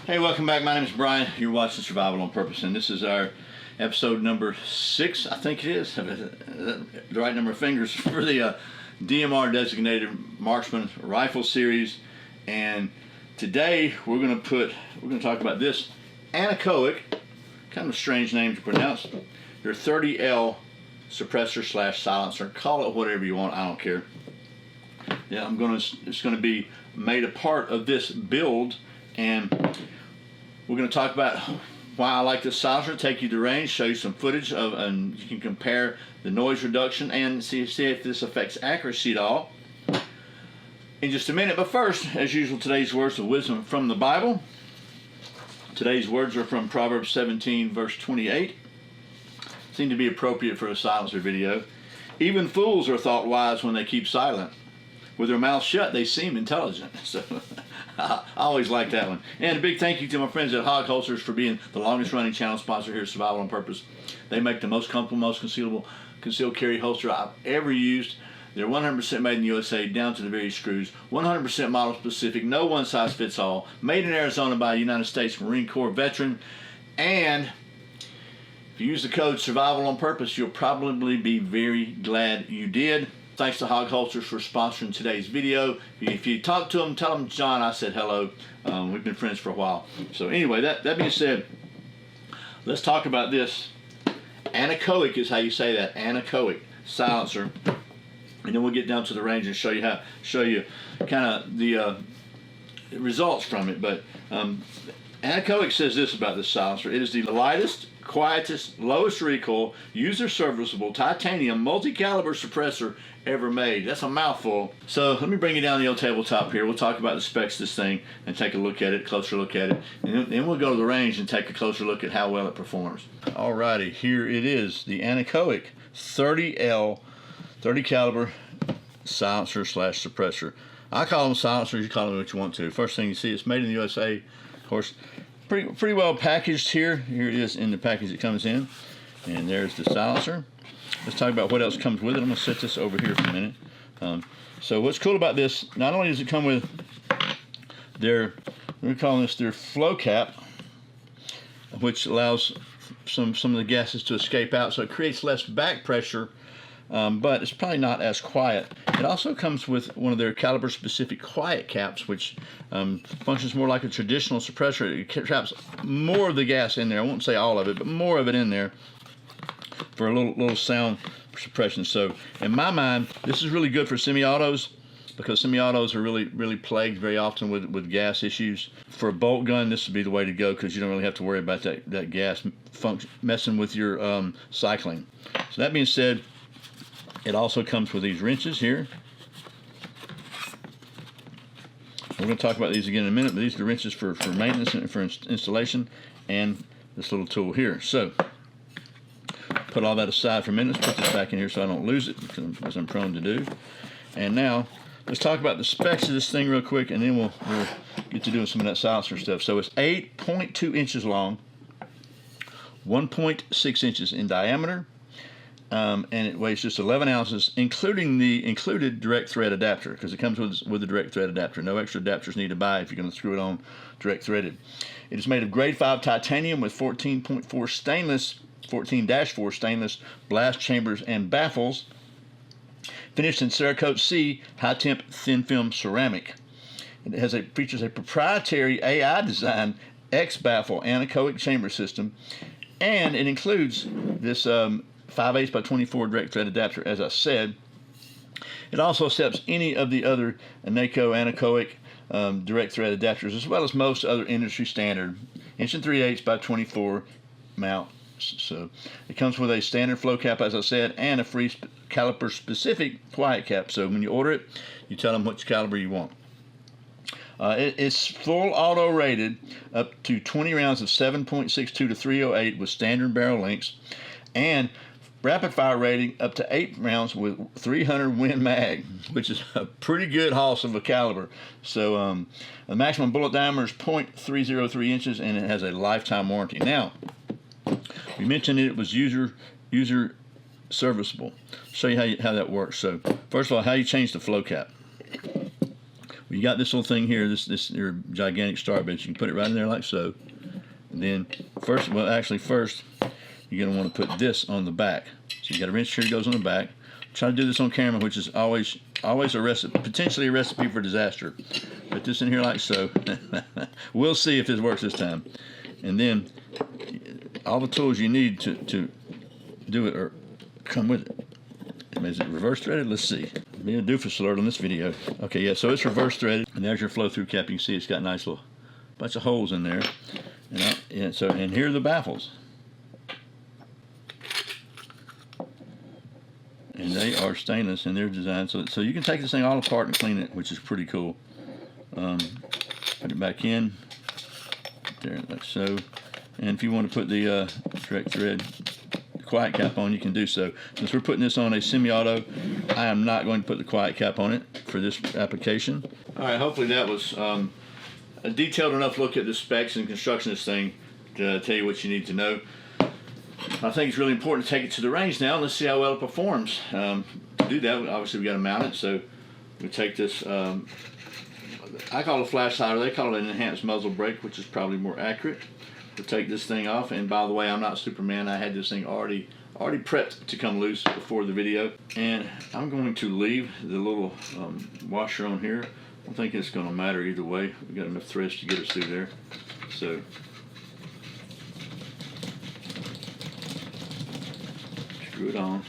Hey, welcome back. My name is Brian. You're watching Survival on Purpose, and this is our episode number 6, I think it is. The right number of fingers for the DMR designated Marksman Rifle series. And today we're going to talk about this Anechoic, kind of a strange name to pronounce, your 30L suppressor slash silencer. Call it whatever you want. I don't care. Yeah, it's going to be made a part of this build, and we're going to talk about why I like this silencer, take you to range, show you some footage of, and you can compare the noise reduction and see if this affects accuracy at all in just a minute. But first, as usual, today's words of wisdom from the Bible. Today's words are from Proverbs 17 verse 28. Seem to be appropriate for a silencer video. Even fools are thought wise when they keep silent. With their mouths shut, they seem intelligent. So I always like that one. And a big thank you to my friends at Hog Holsters for being the longest running channel sponsor here at Survival on Purpose. They make the most comfortable, most concealed carry holster I've ever used. They're 100% made in the USA, down to the very screws. 100% model specific, no one size fits all. Made in Arizona by a United States Marine Corps veteran. And if you use the code Survival on Purpose, you'll probably be very glad you did. Thanks to Hog Holsters for sponsoring today's video. If you talk to them, tell them John I said hello. We've been friends for a while. So anyway, that being said, let's talk about this. Anechoic is how you say that. Anechoic silencer. And then we'll get down to the range and show you kind of the results from it. But Anechoic says this about this silencer. It is the lightest, quietest, lowest recoil, user-serviceable titanium multi-caliber suppressor ever made. That's a mouthful. So let me bring you down the old tabletop here. We'll talk about the specs of this thing and take a look at it, closer look at it. And then we'll go to the range and take a closer look at how well it performs. Alrighty, here it is, the Anechoic 30L 30 caliber silencer slash suppressor. I call them silencers, you call them what you want to. First thing you see, it's made in the USA. Of course, pretty well packaged here. Here it is in the package it comes in. And there's the silencer. Let's talk about what else comes with it. I'm going to set this over here for a minute. So what's cool about this, not only does it come with their, we're calling this their flow cap, which allows some of the gases to escape out, so it creates less back pressure, but it's probably not as quiet. It also comes with one of their caliber specific quiet caps, which functions more like a traditional suppressor. It traps more of the gas in there. I won't say all of it, but more of it in there for a little sound suppression. So in my mind, this is really good for semi-autos, because semi-autos are really plagued very often with gas issues. For a bolt gun, this would be the way to go, because you don't really have to worry about that gas messing with your cycling. So that being said, it also comes with these wrenches here. We're going to talk about these again in a minute, but these are the wrenches for maintenance and for installation, and this little tool here. So put all that aside for a minute. Let's put this back in here so I don't lose it, as I'm prone to do. And now let's talk about the specs of this thing real quick, and then we'll get to doing some of that silencer stuff. So it's 8.2 inches long, 1.6 inches in diameter, and it weighs just 11 ounces, including the included direct thread adapter, because it comes with the direct thread adapter. No extra adapters need to buy if you're going to screw it on direct threaded. It is made of grade 5 titanium with 14.4 stainless, 14-4 stainless blast chambers and baffles, finished in Cerakote C high temp thin film ceramic. It features a proprietary AI designed X baffle anechoic chamber system, and it includes this 5/8 by 24 direct thread adapter, as I said. It also accepts any of the other anechoic direct thread adapters, as well as most other industry standard 1 3/8 by 24 mount. So it comes with a standard flow cap, as I said, and a free caliper specific quiet cap. So when you order it, you tell them which caliber you want. It's full auto rated up to 20 rounds of 7.62 to 308 with standard barrel lengths, and rapid fire rating up to 8 rounds with 300 Win Mag, which is a pretty good hoss of a caliber. So the maximum bullet diameter is 0.303 inches, and it has a lifetime warranty. Now, we mentioned it was user serviceable. I'll show you how that works. So first of all, how you change the flow cap. you got this little thing here, this your gigantic start bit. You can put it right in there like so. And then first, you're going to want to put this on the back. So you got a wrench here that goes on the back. Try to do this on camera, which is always a recipe, potentially a recipe for disaster. Put this in here like so. We'll see if this works this time. And then all the tools you need to do it or come with it. Is it reverse threaded? Let's see. Be a doofus alert on this video. Okay, yeah, so it's reverse threaded, and there's your flow through cap. You can see it's got a nice little bunch of holes in there. And here are the baffles. And they are stainless in their design, so you can take this thing all apart and clean it, which is pretty cool. Put it back in there like so. And if you want to put the direct thread quiet cap on, you can do so. Since we're putting this on a semi-auto, I am not going to put the quiet cap on it for this application. All right, hopefully that was a detailed enough look at the specs and construction of this thing to tell you what you need to know. I think it's really important to take it to the range now. Let's see how well it performs. To do that, obviously we got to mount it. So we take this, I call it a flash hider. They call it an enhanced muzzle brake, which is probably more accurate. We'll take this thing off, and by the way, I'm not Superman. I had this thing already prepped to come loose before the video, and I'm going to leave the little washer on here. I don't think it's going to matter either way. We've got enough threads to get us through there. So screw it on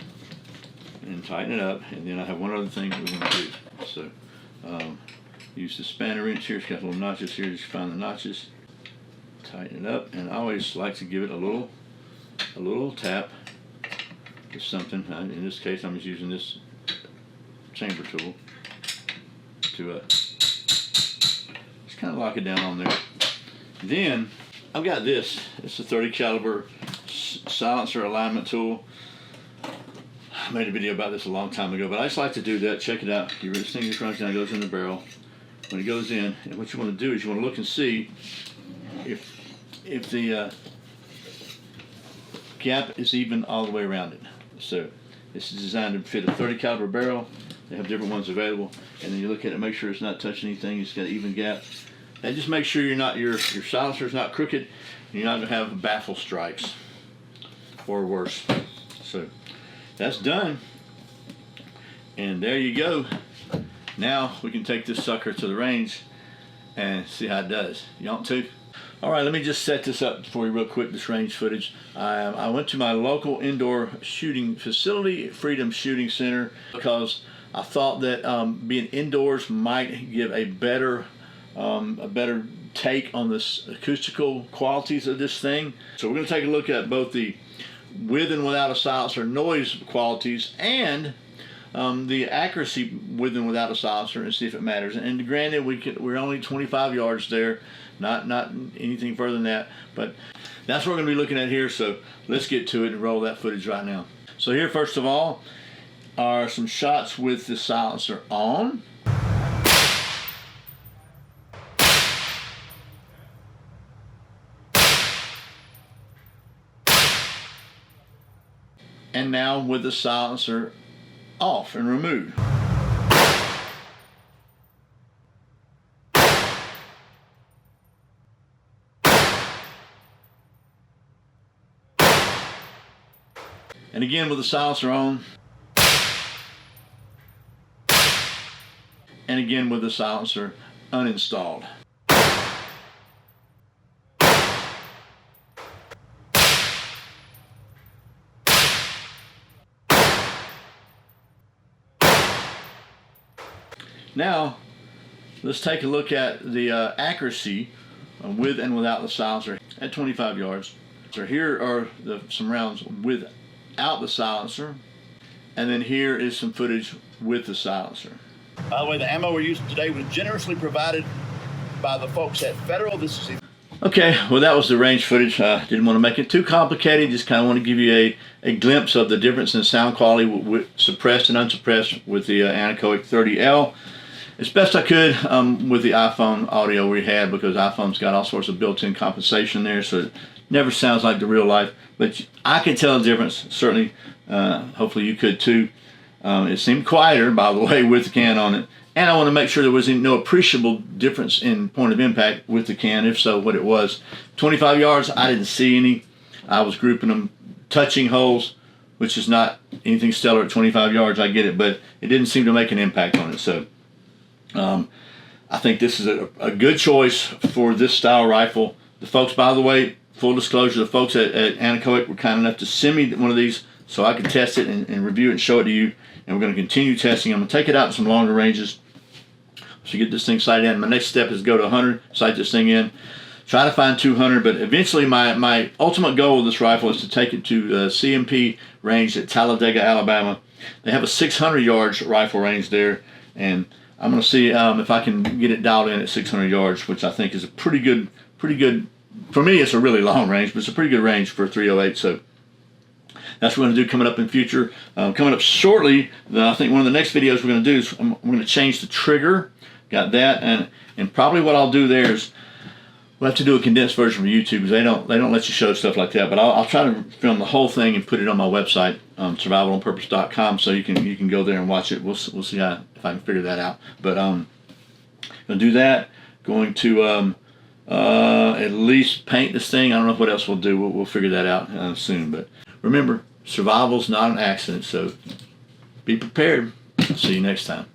and tighten it up, and then I have one other thing we're going to do. So use the spanner wrench here. It's got little notches here. Just find the notches. Tighten it up, and I always like to give it a little tap with something. In this case, I'm just using this chamber tool to just kind of lock it down on there. Then I've got this. It's a 30 caliber silencer alignment tool. I made a video about this a long time ago, but I just like to do that. Check it out. This thing just runs down, goes in the barrel. When it goes in, and what you want to do is you want to look and see if the gap is even all the way around it. So this is designed to fit a 30 caliber barrel. They have different ones available, and then you look at it, make sure it's not touching anything. It's got an even gap, and just make sure your silencer is not crooked. And you're not going to have baffle strikes or worse. So that's done, and there you go. Now we can take this sucker to the range and see how it does. You want to? All right, let me just set this up for you real quick, this range footage. I went to my local indoor shooting facility, Freedom Shooting Center, because I thought that being indoors might give a better take on the acoustical qualities of this thing. So we're going to take a look at both the with and without a silencer noise qualities and the accuracy with and without a silencer, and see if it matters. And granted, we're only 25 yards there, not anything further than that, but that's what we're going to be looking at here. So let's get to it and roll that footage right now. So here, first of all, are some shots with the silencer on. And now with the silencer off and removed. And again with the silencer on. And again with the silencer uninstalled. Now, let's take a look at the accuracy with and without the silencer at 25 yards. So here are some rounds without the silencer, and then here is some footage with the silencer. By the way, the ammo we're using today was generously provided by the folks at Federal. Okay, well that was the range footage. Didn't want to make it too complicated, just kind of want to give you a glimpse of the difference in sound quality with suppressed and unsuppressed with the Anechoic 30L. As best I could with the iPhone audio we had, because iPhone's got all sorts of built-in compensation there, so it never sounds like the real life. But I can tell the difference, certainly. Hopefully you could too. It seemed quieter, by the way, with the can on it. And I want to make sure there was no appreciable difference in point of impact with the can. If so, what it was. 25 yards, I didn't see any. I was grouping them, touching holes, which is not anything stellar at 25 yards. I get it, but it didn't seem to make an impact on it. So I think this is a good choice for this style rifle. The folks, by the way, full disclosure, the folks at Anechoic were kind enough to send me one of these so I could test it and review it and show it to you. And we're going to continue testing. I'm going to take it out in some longer ranges. So get this thing sighted in. My next step is go to 100, sight this thing in, try to find 200, but eventually my ultimate goal with this rifle is to take it to CMP range at Talladega, Alabama. They have a 600 yards rifle range there, and I'm going to see if I can get it dialed in at 600 yards, which I think is a pretty good, for me it's a really long range, but it's a pretty good range for a 308, so that's what we're going to do coming up in future. Coming up shortly, I think one of the next videos we're going to do is we're going to change the trigger. Got that, and probably what I'll do there is we'll have to do a condensed version for YouTube because they don't let you show stuff like that. But I'll try to film the whole thing and put it on my website, survivalonpurpose.com, so you can go there and watch it. We'll see if I can figure that out. But gonna do that. Going to at least paint this thing. I don't know what else we'll do. We'll figure that out soon. But remember, survival's not an accident, so be prepared. See you next time.